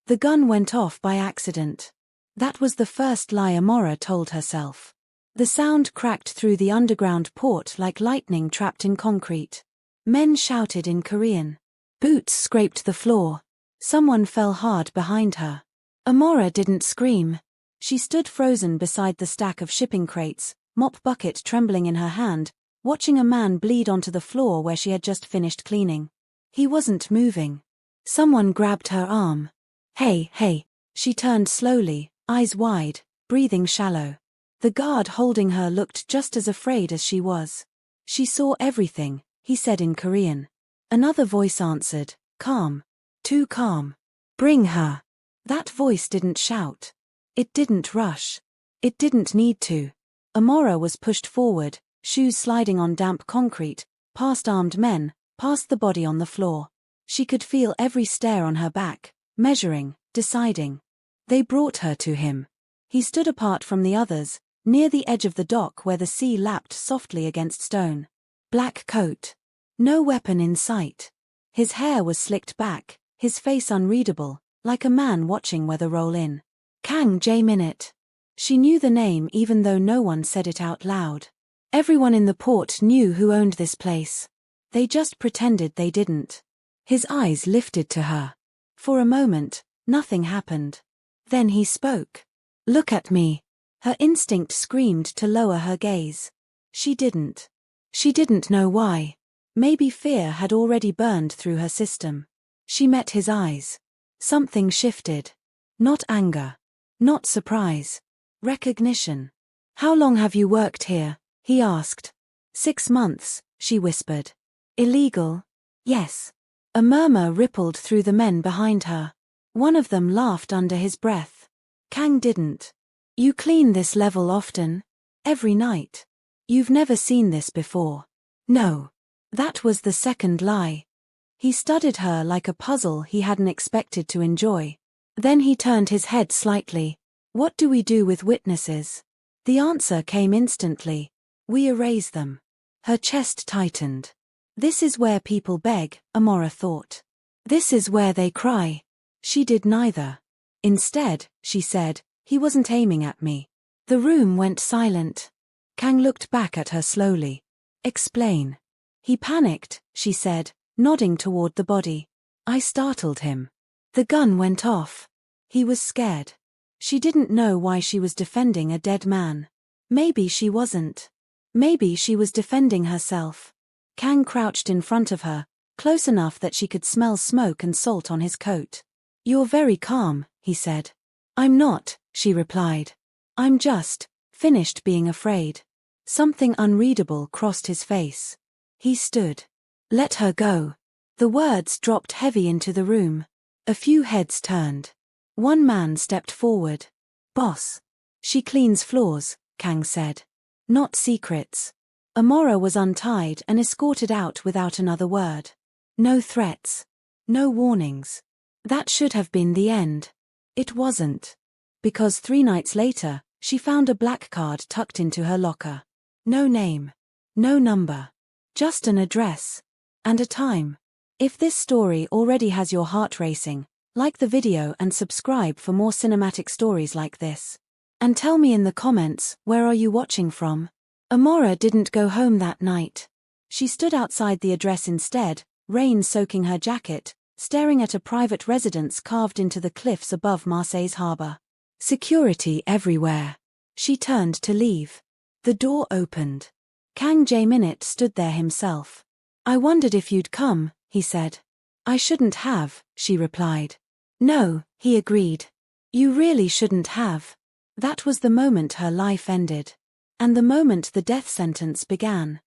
The gun went off by accident. That was the first lie Amora told herself. The sound cracked through the underground port like lightning trapped in concrete. Men shouted in Korean. Boots scraped the floor. Someone fell hard behind her. Amora didn't scream. She stood frozen beside the stack of shipping crates, mop bucket trembling in her hand, watching a man bleed onto the floor where she had just finished cleaning. He wasn't moving. Someone grabbed her arm. Hey, hey. She turned slowly, eyes wide, breathing shallow. The guard holding her looked just as afraid as she was. She saw everything, he said in Korean. Another voice answered, calm. Too calm. Bring her. That voice didn't shout. It didn't rush. It didn't need to. Amora was pushed forward, shoes sliding on damp concrete, past armed men, past the body on the floor. She could feel every stare on her back, measuring, deciding. They brought her to him. He stood apart from the others, near the edge of the dock where the sea lapped softly against stone. Black coat. No weapon in sight. His hair was slicked back, his face unreadable, like a man watching weather roll in. Kang Jae-minute. She knew the name even though no one said it out loud. Everyone in the port knew who owned this place. They just pretended they didn't. His eyes lifted to her. For a moment, nothing happened. Then he spoke. Look at me. Her instinct screamed to lower her gaze. She didn't. She didn't know why. Maybe fear had already burned through her system. She met his eyes. Something shifted. Not anger. Not surprise. Recognition. How long have you worked here? He asked. 6 months, she whispered. Illegal? Yes. A murmur rippled through the men behind her. One of them laughed under his breath. Kang didn't. You clean this level often? Every night. You've never seen this before. No. That was the second lie. He studied her like a puzzle he hadn't expected to enjoy. Then he turned his head slightly. What do we do with witnesses? The answer came instantly. We erase them. Her chest tightened. This is where people beg, Amora thought. This is where they cry. She did neither. Instead, she said, he wasn't aiming at me. The room went silent. Kang looked back at her slowly. Explain. He panicked, she said, nodding toward the body. I startled him. The gun went off. He was scared. She didn't know why she was defending a dead man. Maybe she wasn't. Maybe she was defending herself. Kang crouched in front of her, close enough that she could smell smoke and salt on his coat. You're very calm, he said. I'm not, she replied. I'm just finished being afraid. Something unreadable crossed his face. He stood. Let her go. The words dropped heavy into the room. A few heads turned. One man stepped forward. Boss. She cleans floors, Kang said. Not secrets. Amora was untied and escorted out without another word. No threats. No warnings. That should have been the end. It wasn't. Because 3 nights later, she found a black card tucked into her locker. No name. No number. Just an address. And a time. If this story already has your heart racing, like the video and subscribe for more cinematic stories like this. And tell me in the comments, where are you watching from? Amora didn't go home that night. She stood outside the address instead, rain soaking her jacket, staring at a private residence carved into the cliffs above Marseille's harbor. Security everywhere. She turned to leave. The door opened. Kang Jae-minute stood there himself. I wondered if you'd come, he said. I shouldn't have, she replied. No, he agreed. You really shouldn't have. That was the moment her life ended. And the moment the death sentence began.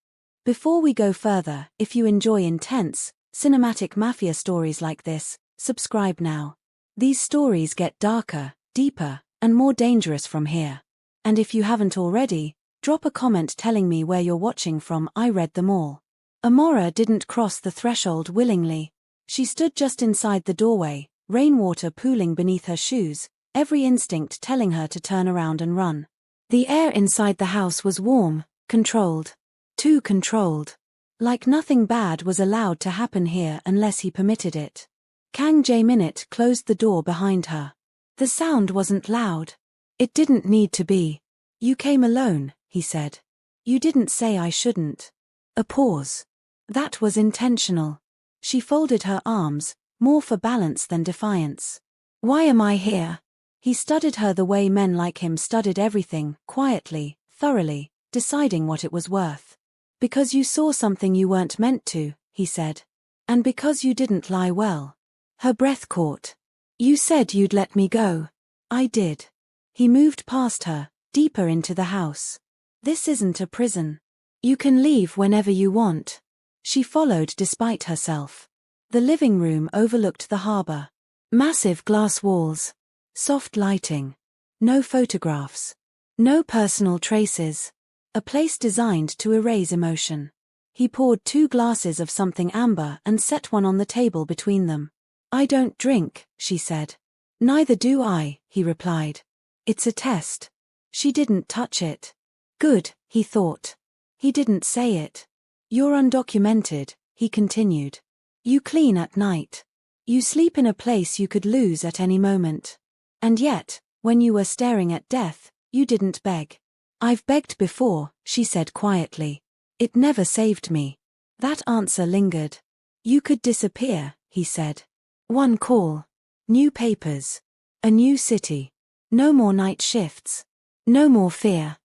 Before we go further, if you enjoy intense, cinematic mafia stories like this, subscribe now. These stories get darker, deeper, and more dangerous from here. And if you haven't already, drop a comment telling me where you're watching from. I read them all. Amora didn't cross the threshold willingly. She stood just inside the doorway, rainwater pooling beneath her shoes, every instinct telling her to turn around and run. The air inside the house was warm, controlled. Too controlled. Like nothing bad was allowed to happen here unless he permitted it. Kang Jae-minute closed the door behind her. The sound wasn't loud. It didn't need to be. You came alone, he said. You didn't say I shouldn't. A pause. That was intentional. She folded her arms, more for balance than defiance. Why am I here? He studied her the way men like him studied everything, quietly, thoroughly, deciding what it was worth. Because you saw something you weren't meant to, he said. And because you didn't lie well. Her breath caught. You said you'd let me go. I did. He moved past her, deeper into the house. This isn't a prison. You can leave whenever you want. She followed despite herself. The living room overlooked the harbor. Massive glass walls. Soft lighting. No photographs. No personal traces. A place designed to erase emotion. He poured 2 glasses of something amber and set one on the table between them. I don't drink, she said. Neither do I, he replied. It's a test. She didn't touch it. Good, he thought. He didn't say it. You're undocumented, he continued. You clean at night. You sleep in a place you could lose at any moment. And yet, when you were staring at death, you didn't beg. I've begged before, she said quietly. It never saved me. That answer lingered. You could disappear, he said. One call. New papers. A new city. No more night shifts. No more fear.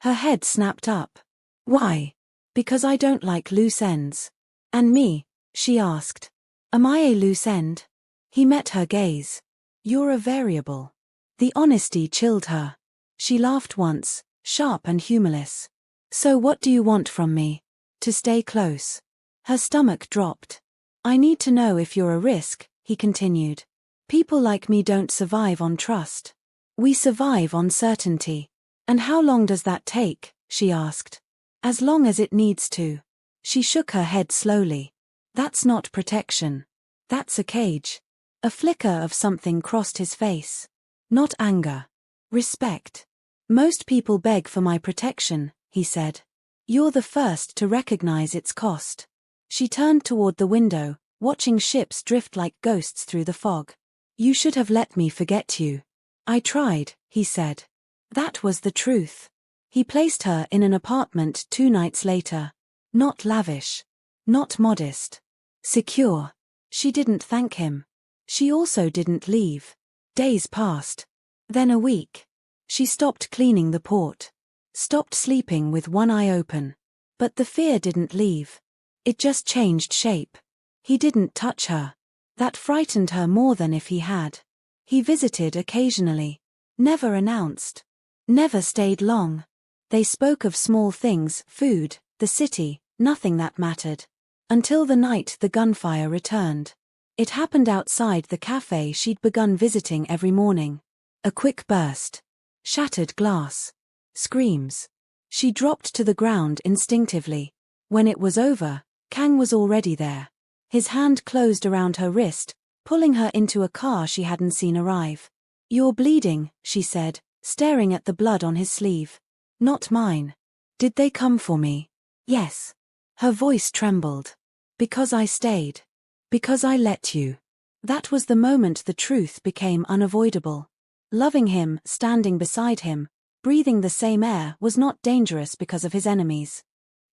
Her head snapped up. Why? Because I don't like loose ends. And me? She asked. Am I a loose end? He met her gaze. You're a variable. The honesty chilled her. She laughed once, sharp and humorless. So what do you want from me? To stay close. Her stomach dropped. I need to know if you're a risk, he continued. People like me don't survive on trust. We survive on certainty. And how long does that take? She asked. As long as it needs to. She shook her head slowly. That's not protection. That's a cage. A flicker of something crossed his face. Not anger. Respect. Most people beg for my protection, he said. You're the first to recognize its cost. She turned toward the window, watching ships drift like ghosts through the fog. You should have let me forget you. I tried, he said. That was the truth. He placed her in an apartment 2 nights later. Not lavish. Not modest. Secure. She didn't thank him. She also didn't leave. Days passed. Then a week. She stopped cleaning the port. Stopped sleeping with one eye open. But the fear didn't leave. It just changed shape. He didn't touch her. That frightened her more than if he had. He visited occasionally. Never announced. Never stayed long. They spoke of small things, food, the city, nothing that mattered. Until the night the gunfire returned. It happened outside the cafe she'd begun visiting every morning. A quick burst. Shattered glass. Screams. She dropped to the ground instinctively. When it was over, Kang was already there. His hand closed around her wrist, pulling her into a car she hadn't seen arrive. You're bleeding, she said, staring at the blood on his sleeve. Not mine. Did they come for me? Yes. Her voice trembled. Because I stayed. Because I let you. That was the moment the truth became unavoidable. Loving him, standing beside him, breathing the same air was not dangerous because of his enemies.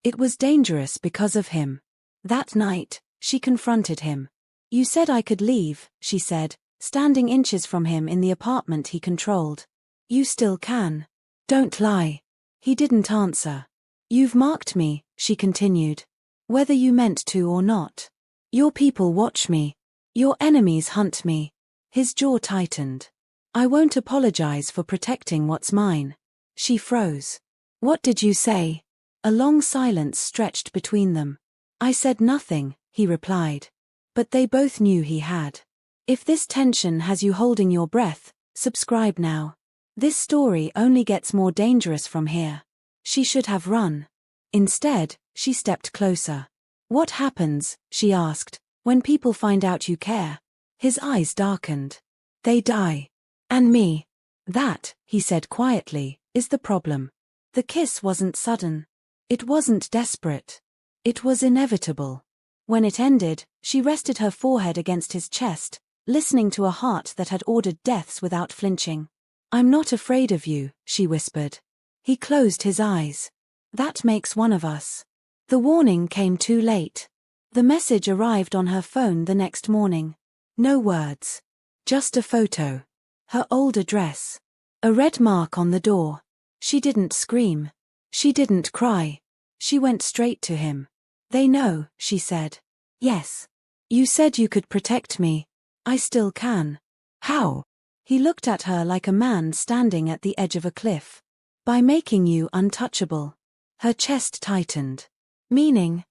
It was dangerous because of him. That night, she confronted him. You said I could leave, she said, standing inches from him in the apartment he controlled. You still can. Don't lie. He didn't answer. You've marked me, she continued. Whether you meant to or not. Your people watch me. Your enemies hunt me. His jaw tightened. I won't apologize for protecting what's mine. She froze. What did you say? A long silence stretched between them. I said nothing, he replied. But they both knew he had. If this tension has you holding your breath, subscribe now. This story only gets more dangerous from here. She should have run. Instead, she stepped closer. What happens, she asked, when people find out you care? His eyes darkened. They die. And me. That, he said quietly, is the problem. The kiss wasn't sudden. It wasn't desperate. It was inevitable. When it ended, she rested her forehead against his chest, listening to a heart that had ordered deaths without flinching. "I'm not afraid of you," she whispered. He closed his eyes. "That makes one of us." The warning came too late. The message arrived on her phone the next morning. No words. Just a photo. Her old address. A red mark on the door. She didn't scream. She didn't cry. She went straight to him. "They know," she said. "Yes. You said you could protect me. I still can." "How?" He looked at her like a man standing at the edge of a cliff. "By making you untouchable." Her chest tightened. Meaning,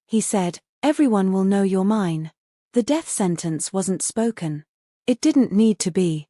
he said, "everyone will know you're mine." The death sentence wasn't spoken. It didn't need to be.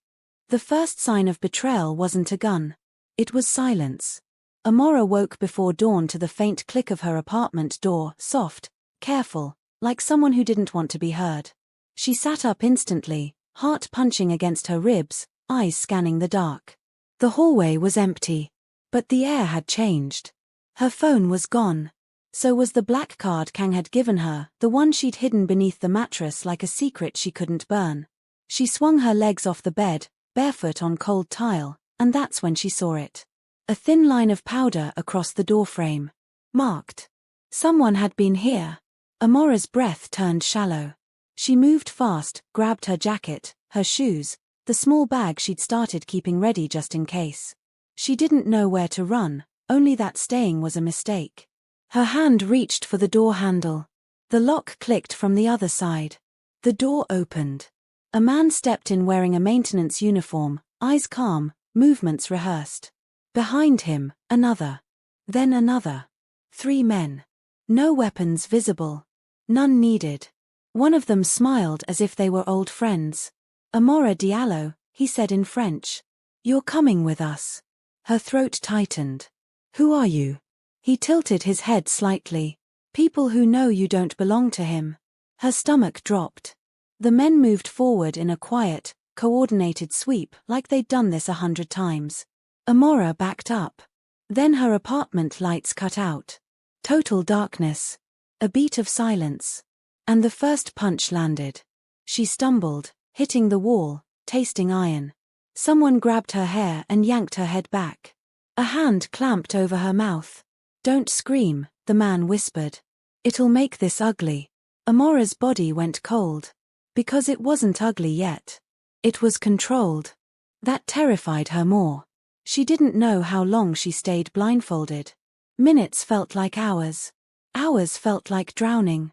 The first sign of betrayal wasn't a gun. It was silence. Amora woke before dawn to the faint click of her apartment door, soft, careful, like someone who didn't want to be heard. She sat up instantly, heart punching against her ribs, eyes scanning the dark. The hallway was empty. But the air had changed. Her phone was gone. So was the black card Kang had given her, the one she'd hidden beneath the mattress like a secret she couldn't burn. She swung her legs off the bed, barefoot on cold tile, and that's when she saw it. A thin line of powder across the doorframe. Marked. Someone had been here. Amora's breath turned shallow. She moved fast, grabbed her jacket, her shoes, the small bag she'd started keeping ready just in case. She didn't know where to run, only that staying was a mistake. Her hand reached for the door handle. The lock clicked from the other side. The door opened. A man stepped in wearing a maintenance uniform, eyes calm, movements rehearsed. Behind him, another. Then another. 3 men. No weapons visible. None needed. One of them smiled as if they were old friends. "Amora Diallo," he said in French. "You're coming with us." Her throat tightened. "Who are you?" He tilted his head slightly. "People who know you don't belong to him." Her stomach dropped. The men moved forward in a quiet, coordinated sweep like they'd done this 100 times. Amora backed up. Then her apartment lights cut out. Total darkness. A beat of silence. And the first punch landed. She stumbled, hitting the wall, tasting iron. Someone grabbed her hair and yanked her head back. A hand clamped over her mouth. "Don't scream," the man whispered. "It'll make this ugly." Amora's body went cold. Because it wasn't ugly yet. It was controlled. That terrified her more. She didn't know how long she stayed blindfolded. Minutes felt like hours. Hours felt like drowning.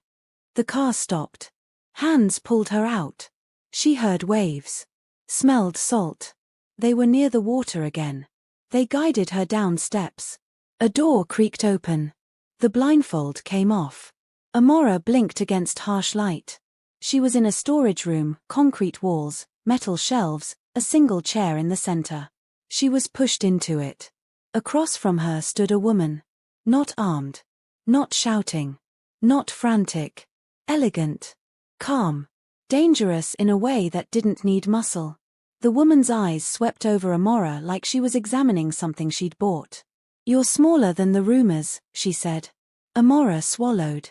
The car stopped. Hands pulled her out. She heard waves. Smelled salt. They were near the water again. They guided her down steps. A door creaked open. The blindfold came off. Amora blinked against harsh light. She was in a storage room, concrete walls, metal shelves, a single chair in the center. She was pushed into it. Across from her stood a woman. Not armed. Not shouting. Not frantic. Elegant. Calm. Dangerous in a way that didn't need muscle. The woman's eyes swept over Amora like she was examining something she'd bought. "You're smaller than the rumors," she said. Amora swallowed.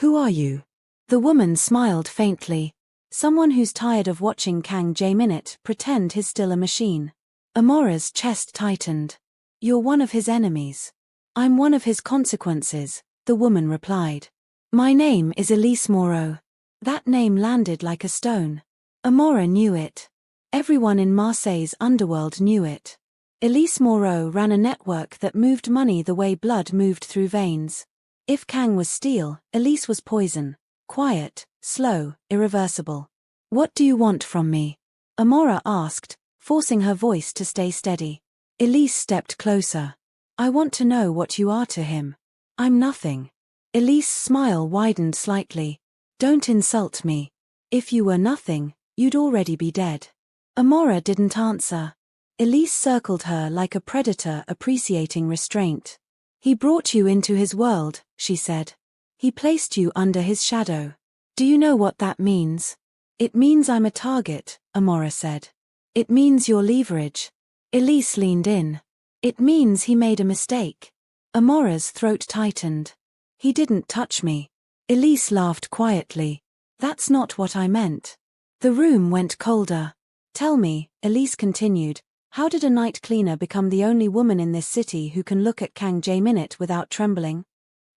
"Who are you?" The woman smiled faintly. "Someone who's tired of watching Kang Jae-minute pretend he's still a machine." Amora's chest tightened. "You're one of his enemies." "I'm one of his consequences," the woman replied. "My name is Elise Moreau." That name landed like a stone. Amora knew it. Everyone in Marseille's underworld knew it. Elise Moreau ran a network that moved money the way blood moved through veins. If Kang was steel, Elise was poison. Quiet, slow, irreversible. "What do you want from me?" Amora asked, forcing her voice to stay steady. Elise stepped closer. "I want to know what you are to him." "I'm nothing." Elise's smile widened slightly. "Don't insult me. If you were nothing, you'd already be dead." Amora didn't answer. Elise circled her like a predator appreciating restraint. "He brought you into his world," she said. "He placed you under his shadow. Do you know what that means?" "It means I'm a target," Amora said. "It means you're leverage." Elise leaned in. "It means he made a mistake." Amora's throat tightened. "He didn't touch me." Elise laughed quietly. That's not what I meant. The room went colder. Tell me, Elise continued, how did a night cleaner become the only woman in this city who can look at Kang Jae-minute without trembling?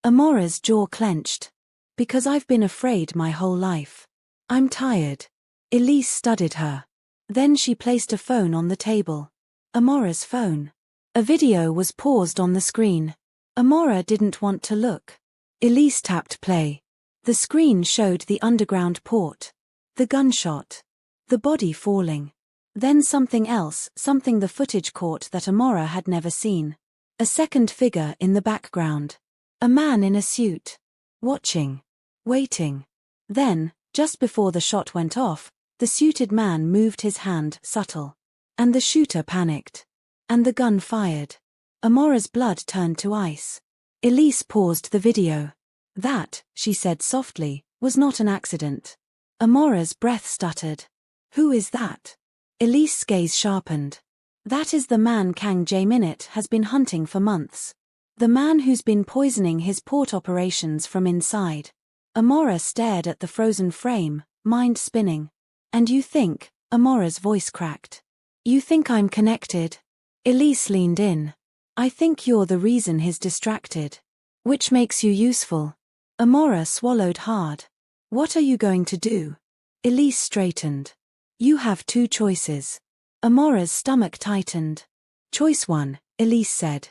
Amora's jaw clenched. Because I've been afraid my whole life. I'm tired. Elise studied her. Then she placed a phone on the table. Amora's phone. A video was paused on the screen. Amora didn't want to look. Elise tapped play. The screen showed the underground port. The gunshot. The body falling. Then something else, something the footage caught that Amora had never seen. A second figure in the background. A man in a suit. Watching. Waiting. Then, just before the shot went off, the suited man moved his hand, subtle. And the shooter panicked. And the gun fired. Amora's blood turned to ice. Elise paused the video. That, she said softly, was not an accident. Amora's breath stuttered. Who is that? Elise's gaze sharpened. That is the man Kang Jae-minute has been hunting for months. The man who's been poisoning his port operations from inside. Amora stared at the frozen frame, mind spinning. And you think, Amora's voice cracked. You think I'm connected? Elise leaned in. I think you're the reason he's distracted. Which makes you useful. Amora swallowed hard. What are you going to do? Elise straightened. You have two choices. Amora's stomach tightened. Choice 1, Elise said.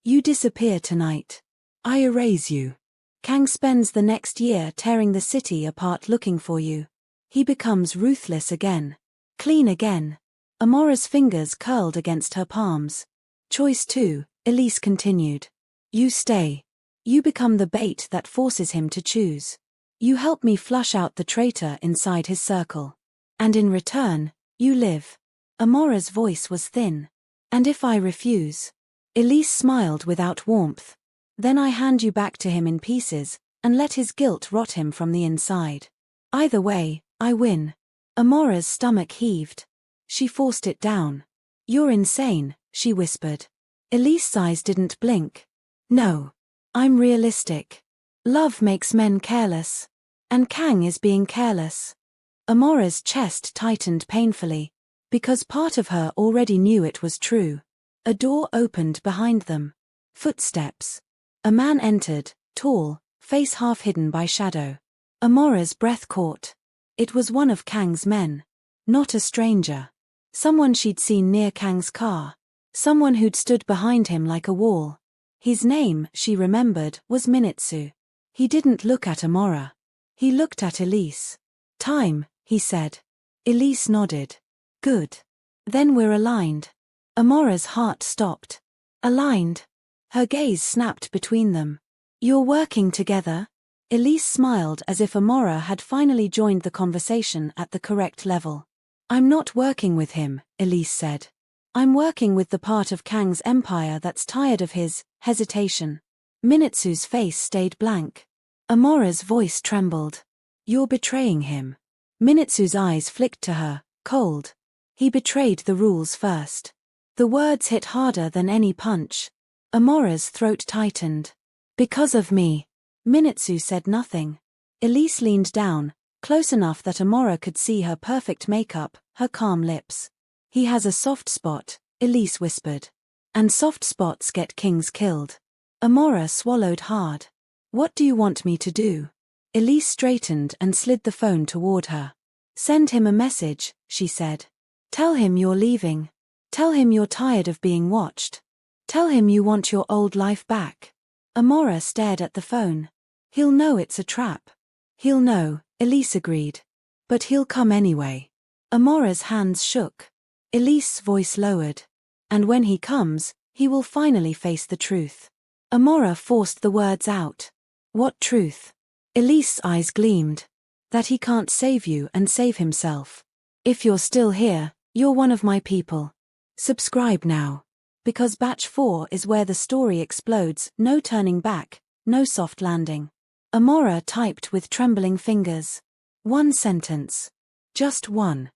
You disappear tonight. I erase you. Kang spends the next year tearing the city apart looking for you. He becomes ruthless again. Clean again. Amora's fingers curled against her palms. Choice 2, Elise continued. You stay. You become the bait that forces him to choose. You help me flush out the traitor inside his circle. And in return, you live. Amora's voice was thin. And if I refuse? Elise smiled without warmth. Then I hand you back to him in pieces, and let his guilt rot him from the inside. Either way, I win. Amora's stomach heaved. She forced it down. You're insane, she whispered. Elise's eyes didn't blink. No. I'm realistic. Love makes men careless. And Kang is being careless. Amora's chest tightened painfully. Because part of her already knew it was true. A door opened behind them. Footsteps. A man entered, tall, face half hidden by shadow. Amora's breath caught. It was one of Kang's men. Not a stranger. Someone she'd seen near Kang's car. Someone who'd stood behind him like a wall. His name, she remembered, was Minitsu. He didn't look at Amora. He looked at Elise. Time, he said. Elise nodded. Good. Then we're aligned. Amora's heart stopped. Aligned. Her gaze snapped between them. You're working together? Elise smiled as if Amora had finally joined the conversation at the correct level. I'm not working with him, Elise said. I'm working with the part of Kang's empire that's tired of his hesitation. Minitsu's face stayed blank. Amora's voice trembled. You're betraying him. Minitsu's eyes flicked to her, cold. He betrayed the rules first. The words hit harder than any punch. Amora's throat tightened. Because of me. Minitsu said nothing. Elise leaned down, close enough that Amora could see her perfect makeup, her calm lips. He has a soft spot, Elise whispered. And soft spots get kings killed. Amora swallowed hard. What do you want me to do? Elise straightened and slid the phone toward her. Send him a message, she said. Tell him you're leaving. Tell him you're tired of being watched. Tell him you want your old life back. Amora stared at the phone. He'll know it's a trap. He'll know, Elise agreed. But he'll come anyway. Amora's hands shook. Elise's voice lowered. And when he comes, he will finally face the truth. Amora forced the words out. What truth? Elise's eyes gleamed. That he can't save you and save himself. If you're still here, you're one of my people. Subscribe now. Because Batch 4 is where the story explodes, no turning back, no soft landing. Amora typed with trembling fingers. One sentence. Just one.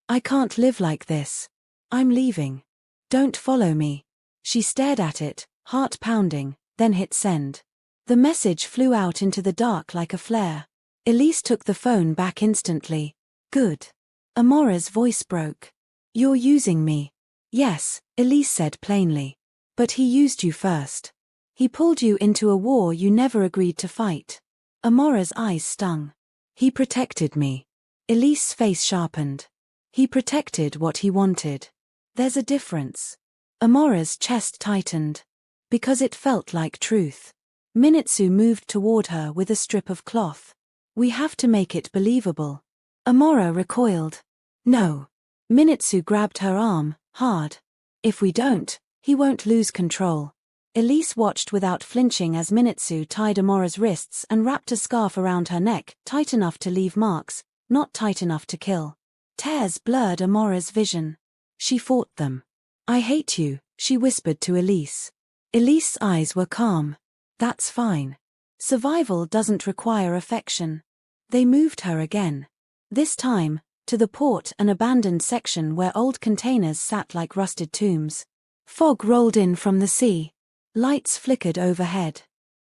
I can't live like this. I'm leaving. Don't follow me. She stared at it, heart pounding, then hit send. The message flew out into the dark like a flare. Elise took the phone back instantly. Good. Amora's voice broke. You're using me. Yes, Elise said plainly. But he used you first. He pulled you into a war you never agreed to fight. Amora's eyes stung. He protected me. Elise's face sharpened. He protected what he wanted. There's a difference. Amora's chest tightened. Because it felt like truth. Minitsu moved toward her with a strip of cloth. We have to make it believable. Amora recoiled. No. Minitsu grabbed her arm, hard. If we don't, he won't lose control. Elise watched without flinching as Minitsu tied Amora's wrists and wrapped a scarf around her neck, tight enough to leave marks, not tight enough to kill. Tears blurred Amora's vision. She fought them. I hate you, she whispered to Elise. Elise's eyes were calm. That's fine. Survival doesn't require affection. They moved her again. This time, to the port, an abandoned section where old containers sat like rusted tombs. Fog rolled in from the sea. Lights flickered overhead.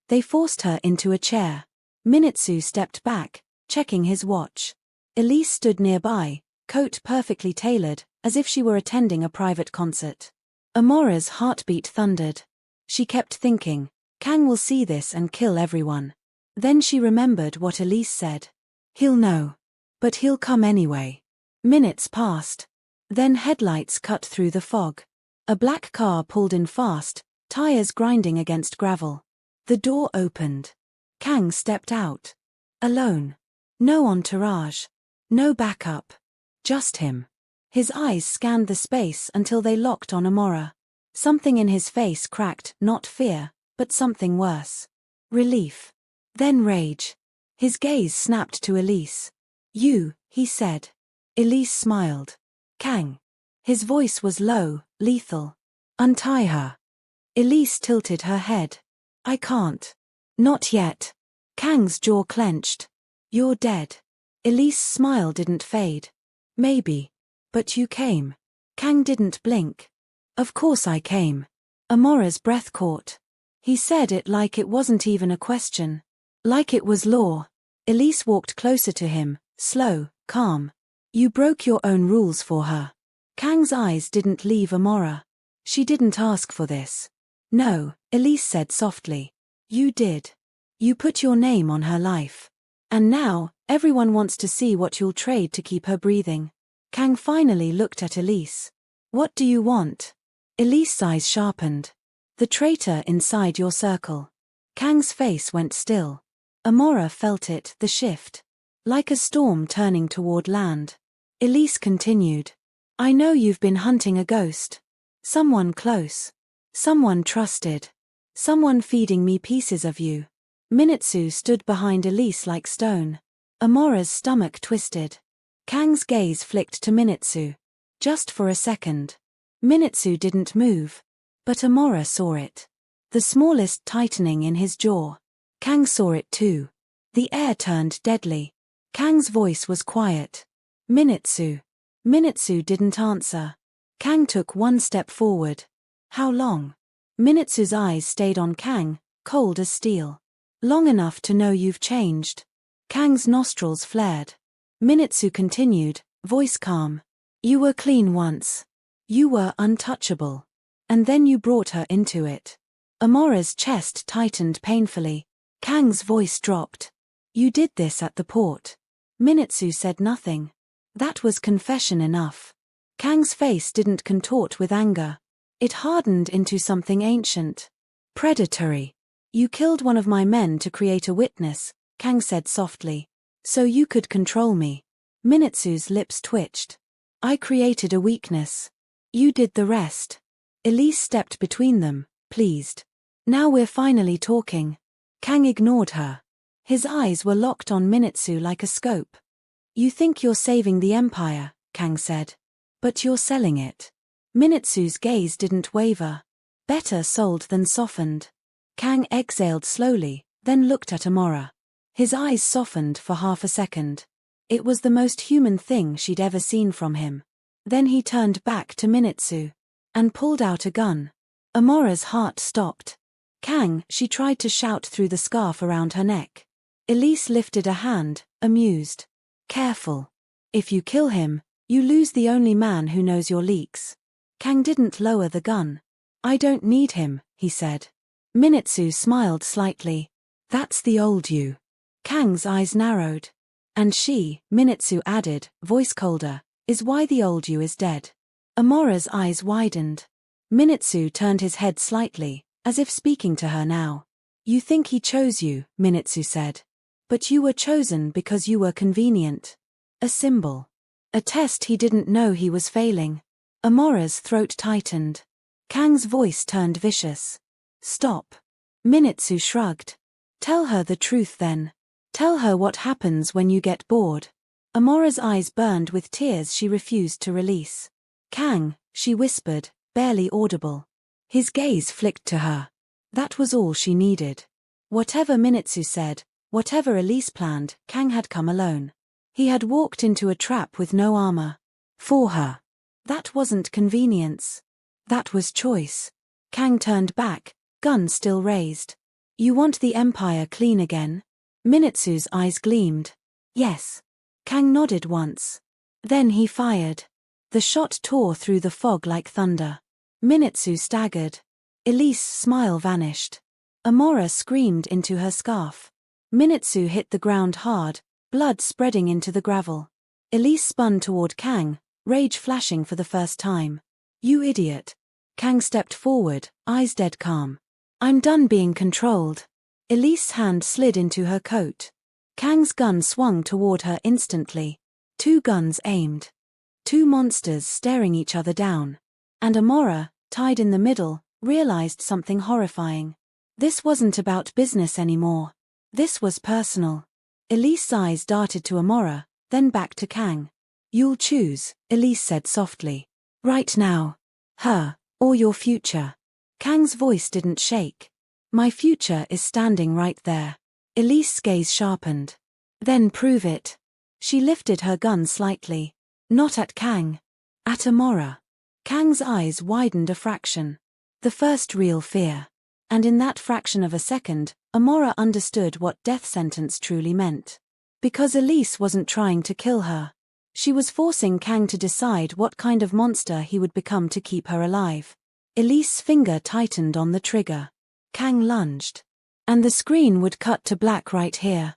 They forced her into a chair. Minitsu stepped back, checking his watch. Elise stood nearby, coat perfectly tailored, as if she were attending a private concert. Amora's heartbeat thundered. She kept thinking, Kang will see this and kill everyone. Then she remembered what Elise said. He'll know. But he'll come anyway. Minutes passed. Then headlights cut through the fog. A black car pulled in fast, tires grinding against gravel. The door opened. Kang stepped out. Alone. No entourage. No backup. Just him. His eyes scanned the space until they locked on Amora. Something in his face cracked, not fear, but something worse. Relief. Then rage. His gaze snapped to Elise. You, he said. Elise smiled. Kang. His voice was low, lethal. Untie her. Elise tilted her head. I can't. Not yet. Kang's jaw clenched. You're dead. Elise's smile didn't fade. Maybe. But you came. Kang didn't blink. Of course I came. Amora's breath caught. He said it like it wasn't even a question. Like it was law. Elise walked closer to him, slow, calm. You broke your own rules for her. Kang's eyes didn't leave Amora. She didn't ask for this. No, Elise said softly. You did. You put your name on her life. And now, everyone wants to see what you'll trade to keep her breathing. Kang finally looked at Elise. What do you want? Elise's eyes sharpened. The traitor inside your circle. Kang's face went still. Amora felt it, the shift. Like a storm turning toward land. Elise continued. I know you've been hunting a ghost. Someone close. Someone trusted. Someone feeding me pieces of you. Minitsu stood behind Elise like stone. Amora's stomach twisted. Kang's gaze flicked to Minitsu. Just for a second. Minitsu didn't move. But Amora saw it. The smallest tightening in his jaw. Kang saw it too. The air turned deadly. Kang's voice was quiet. Minitsu. Minitsu didn't answer. Kang took one step forward. How long? Minitsu's eyes stayed on Kang, cold as steel. Long enough to know you've changed. Kang's nostrils flared. Minitsu continued, voice calm. You were clean once. You were untouchable. And then you brought her into it. Amora's chest tightened painfully. Kang's voice dropped. You did this at the port. Minitsu said nothing. That was confession enough. Kang's face didn't contort with anger. It hardened into something ancient. Predatory. You killed one of my men to create a witness, Kang said softly. So you could control me. Minitsu's lips twitched. I created a weakness. You did the rest. Elise stepped between them, pleased. Now we're finally talking. Kang ignored her. His eyes were locked on Minitsu like a scope. You think you're saving the empire, Kang said. But you're selling it. Minitsu's gaze didn't waver. Better sold than softened. Kang exhaled slowly, then looked at Amora. His eyes softened for half a second. It was the most human thing she'd ever seen from him. Then he turned back to Minitsu. And pulled out a gun. Amora's heart stopped. Kang, she tried to shout through the scarf around her neck. Elise lifted a hand, amused. Careful. If you kill him, you lose the only man who knows your leaks. Kang didn't lower the gun. I don't need him, he said. Minitsu smiled slightly. That's the old you. Kang's eyes narrowed. And she, Minitsu added, voice colder, is why the old you is dead. Amora's eyes widened. Minitsu turned his head slightly, as if speaking to her now. You think he chose you, Minitsu said. But you were chosen because you were convenient. A symbol. A test he didn't know he was failing. Amora's throat tightened. Kang's voice turned vicious. Stop. Minitsu shrugged. Tell her the truth then. Tell her what happens when you get bored. Amora's eyes burned with tears she refused to release. Kang, she whispered, barely audible. His gaze flicked to her. That was all she needed. Whatever Minitsu said, whatever Elise planned, Kang had come alone. He had walked into a trap with no armor. For her. That wasn't convenience. That was choice. Kang turned back, gun still raised. You want the Empire clean again? Minitsu's eyes gleamed. Yes. Kang nodded once. Then he fired. The shot tore through the fog like thunder. Minitsu staggered. Elise's smile vanished. Amora screamed into her scarf. Minitsu hit the ground hard, blood spreading into the gravel. Elise spun toward Kang, rage flashing for the first time. You idiot. Kang stepped forward, eyes dead calm. I'm done being controlled. Elise's hand slid into her coat. Kang's gun swung toward her instantly. Two guns aimed. Two monsters staring each other down. And Amora, tied in the middle, realized something horrifying. This wasn't about business anymore. This was personal. Elise's eyes darted to Amora, then back to Kang. You'll choose, Elise said softly. Right now. Her, or your future. Kang's voice didn't shake. My future is standing right there. Elise's gaze sharpened. Then prove it. She lifted her gun slightly. Not at Kang. At Amora. Kang's eyes widened a fraction. The first real fear. And in that fraction of a second, Amora understood what death sentence truly meant. Because Elise wasn't trying to kill her. She was forcing Kang to decide what kind of monster he would become to keep her alive. Elise's finger tightened on the trigger. Kang lunged. And the screen would cut to black right here.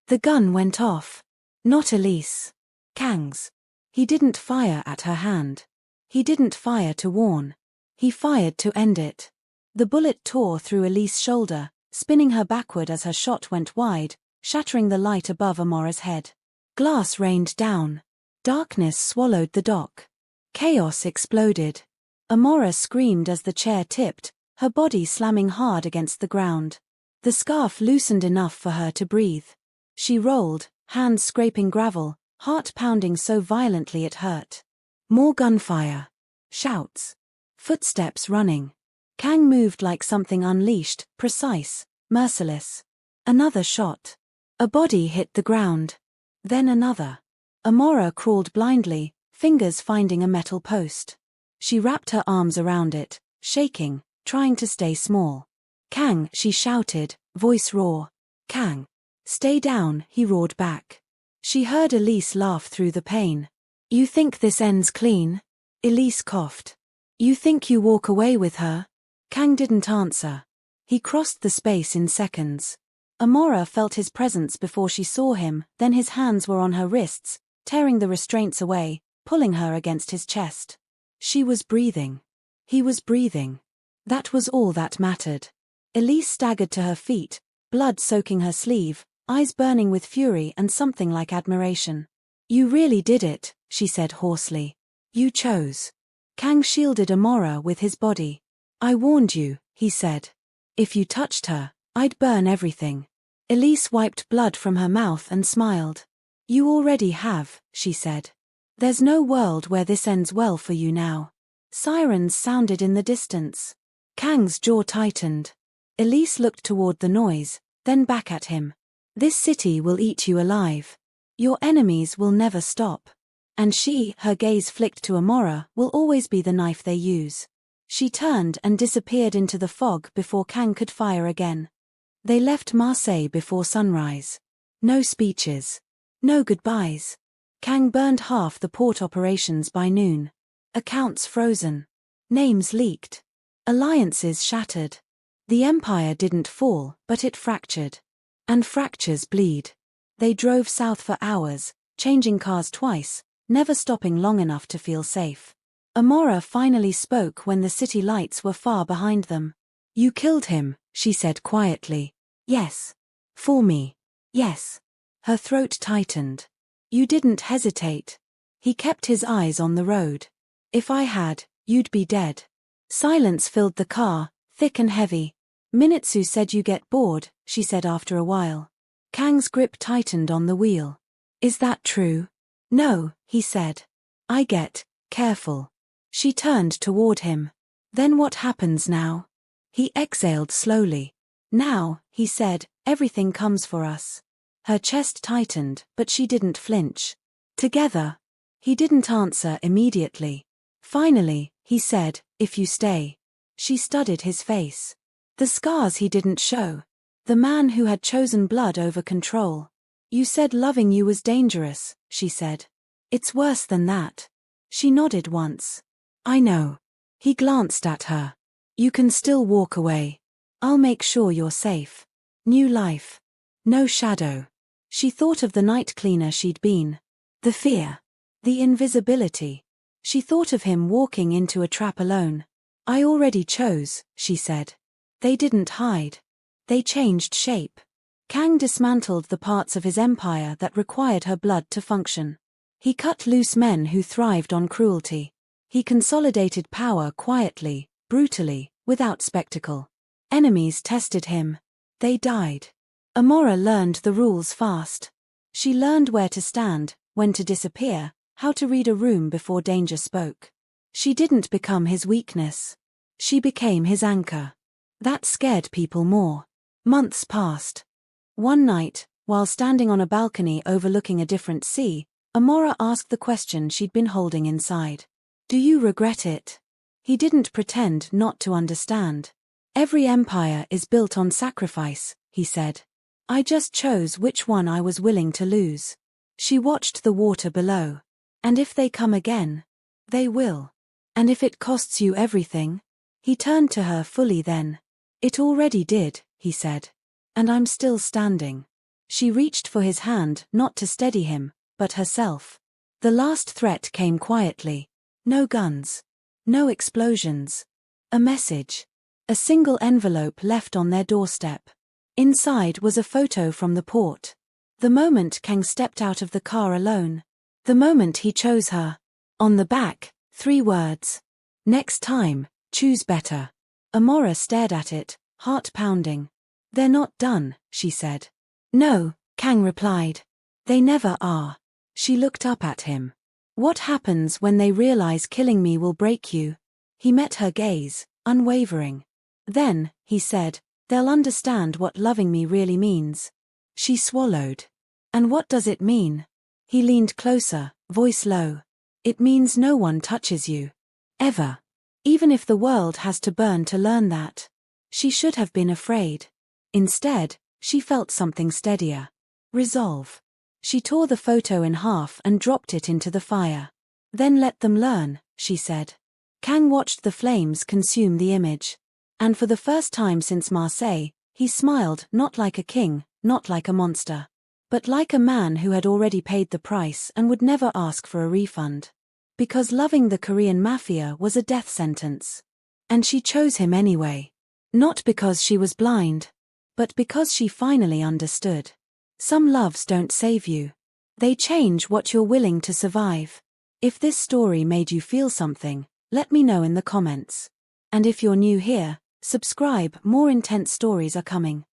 The gun went off. Not Elise. Kang's. He didn't fire at her hand. He didn't fire to warn. He fired to end it. The bullet tore through Elise's shoulder, spinning her backward as her shot went wide, shattering the light above Amora's head. Glass rained down. Darkness swallowed the dock. Chaos exploded. Amora screamed as the chair tipped, her body slamming hard against the ground. The scarf loosened enough for her to breathe. She rolled, hands scraping gravel, heart pounding so violently it hurt. More gunfire. Shouts. Footsteps running. Kang moved like something unleashed, precise, merciless. Another shot. A body hit the ground. Then another. Amora crawled blindly, fingers finding a metal post. She wrapped her arms around it, shaking, trying to stay small. Kang, she shouted, voice raw. Kang. Stay down, he roared back. She heard Elise laugh through the pain. You think this ends clean? Elise coughed. You think you walk away with her? Kang didn't answer. He crossed the space in seconds. Amora felt his presence before she saw him, then his hands were on her wrists, tearing the restraints away, pulling her against his chest. She was breathing. He was breathing. That was all that mattered. Elise staggered to her feet, blood soaking her sleeve, eyes burning with fury and something like admiration. You really did it, she said hoarsely. You chose. Kang shielded Amora with his body. I warned you, he said. If you touched her, I'd burn everything. Elise wiped blood from her mouth and smiled. You already have, she said. There's no world where this ends well for you now. Sirens sounded in the distance. Kang's jaw tightened. Elise looked toward the noise, then back at him. This city will eat you alive. Your enemies will never stop. And she, her gaze flicked to Amora, will always be the knife they use. She turned and disappeared into the fog before Kang could fire again. They left Marseille before sunrise. No speeches. No goodbyes. Kang burned half the port operations by noon. Accounts frozen. Names leaked. Alliances shattered. The empire didn't fall, but it fractured. And fractures bleed. They drove south for hours, changing cars twice, never stopping long enough to feel safe. Amora finally spoke when the city lights were far behind them. "You killed him," she said quietly. "Yes. For me. Yes." Her throat tightened. "You didn't hesitate." He kept his eyes on the road. "If I had, you'd be dead." Silence filled the car, thick and heavy. "Minitsu said you get bored," she said after a while. Kang's grip tightened on the wheel. "Is that true?" "No," he said. "I get careful." She turned toward him. "Then what happens now?" He exhaled slowly. "Now," he said, "everything comes for us." Her chest tightened, but she didn't flinch. "Together." He didn't answer immediately. Finally, he said, "If you stay." She studied his face. The scars he didn't show. The man who had chosen blood over control. "You said loving you was dangerous," she said. "It's worse than that." She nodded once. "I know." He glanced at her. "You can still walk away. I'll make sure you're safe. New life. No shadow." She thought of the night cleaner she'd been. The fear. The invisibility. She thought of him walking into a trap alone. "I already chose," she said. They didn't hide. They changed shape. Kang dismantled the parts of his empire that required her blood to function. He cut loose men who thrived on cruelty. He consolidated power quietly, brutally, without spectacle. Enemies tested him. They died. Amora learned the rules fast. She learned where to stand, when to disappear, how to read a room before danger spoke. She didn't become his weakness. She became his anchor. That scared people more. Months passed. One night, while standing on a balcony overlooking a different sea, Amora asked the question she'd been holding inside. "Do you regret it?" He didn't pretend not to understand. "Every empire is built on sacrifice," he said. "I just chose which one I was willing to lose." She watched the water below. "And if they come again?" "They will." "And if it costs you everything?" He turned to her fully then. "It already did," he said. "And I'm still standing." She reached for his hand, not to steady him, but herself. The last threat came quietly. No guns. No explosions. A message. A single envelope left on their doorstep. Inside was a photo from the port. The moment Kang stepped out of the car alone. The moment he chose her. On the back, 3 words. "Next time, choose better." Amora stared at it, heart pounding. "They're not done," she said. "No," Kang replied. "They never are." She looked up at him. "What happens when they realize killing me will break you?" He met her gaze, unwavering. "Then," he said, "they'll understand what loving me really means." She swallowed. "And what does it mean?" He leaned closer, voice low. "It means no one touches you. Ever. Even if the world has to burn to learn that." She should have been afraid. Instead, she felt something steadier. Resolve. She tore the photo in half and dropped it into the fire. "Then let them learn," she said. Kang watched the flames consume the image. And for the first time since Marseille, he smiled, not like a king, not like a monster, but like a man who had already paid the price and would never ask for a refund. Because loving the Korean Mafia was a death sentence. And she chose him anyway. Not because she was blind, but because she finally understood. Some loves don't save you. They change what you're willing to survive. If this story made you feel something, let me know in the comments. And if you're new here, subscribe, more intense stories are coming.